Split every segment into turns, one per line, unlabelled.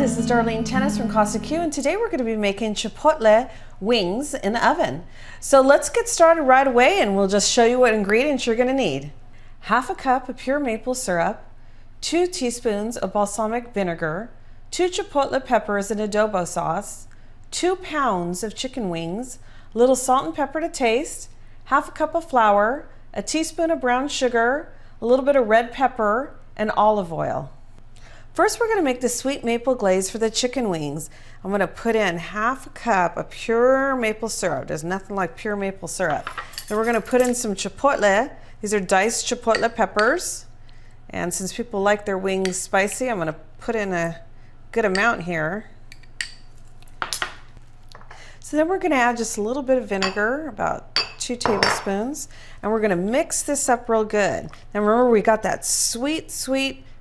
this is Darlene Tennis from Casa Q, and today we're going to be making Chipotle wings in the oven. So let's get started right away, and we'll just show you what ingredients you're going to need. Half a cup of pure maple syrup, 2 teaspoons of balsamic vinegar, 2 chipotle peppers in adobo sauce, 2 pounds of chicken wings, a little salt and pepper to taste, half a cup of flour, a teaspoon of brown sugar, a little bit of red pepper, and olive oil. First, we're going to make the sweet maple glaze for the chicken wings. I'm going to put in half a cup of pure maple syrup. There's nothing like pure maple syrup. Then we're going to put in some chipotle. These are diced chipotle peppers. And since people like their wings spicy, I'm going to put in a good amount here. So then we're going to add just a little bit of vinegar, about 2 tablespoons. And we're going to mix this up real good. And remember, we got that sweet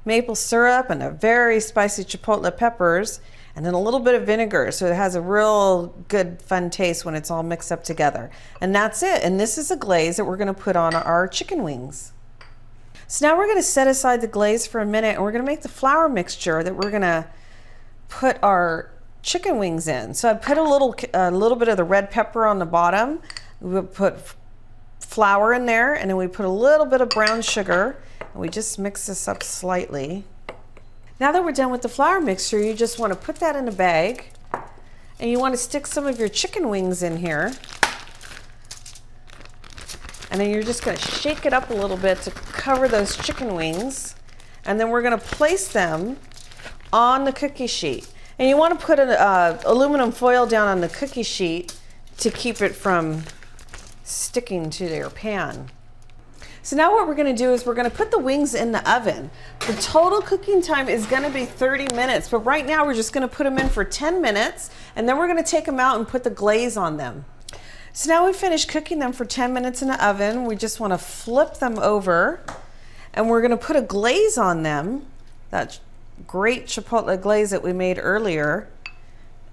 maple syrup and a very spicy chipotle peppers, and then a little bit of vinegar, so it has a real good fun taste when it's all mixed up together. And that's it. And this is a glaze that we're going to put on our chicken wings. So now we're going to set aside the glaze for a minute, and we're going to make the flour mixture that we're going to put our chicken wings in. So I put a little bit of the red pepper on the bottom. We put flour in there, and then we put a little bit of brown sugar. We just mix this up slightly. Now that we're done with the flour mixture, you just want to put that in a bag, and you want to stick some of your chicken wings in here. And then you're just going to shake it up a little bit to cover those chicken wings. And then we're going to place them on the cookie sheet. And you want to put an aluminum foil down on the cookie sheet to keep it from sticking to your pan. So now what we're going to do is we're going to put the wings in the oven. The total cooking time is going to be 30 minutes, but right now we're just going to put them in for 10 minutes, and then we're going to take them out and put the glaze on them. So now we've finished cooking them for 10 minutes in the oven. We just want to flip them over, and we're going to put a glaze on them, that great chipotle glaze that we made earlier.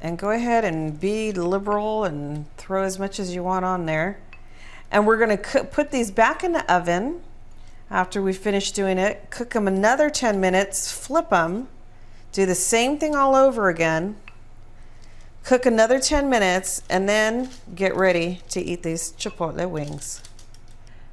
And go ahead and be liberal and throw as much as you want on there. And we're going to put these back in the oven after we finish doing it. Cook them another 10 minutes, flip them, do the same thing all over again. Cook another 10 minutes, and then get ready to eat these chipotle wings.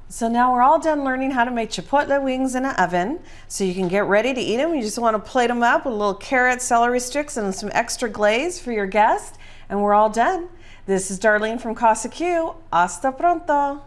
So now we're all done learning how to make chipotle wings in the oven, so you can get ready to eat them. You just want to plate them up with a little carrot, celery sticks, and some extra glaze for your guest, and we're all done. This is Darlene from Casa Q. Hasta pronto.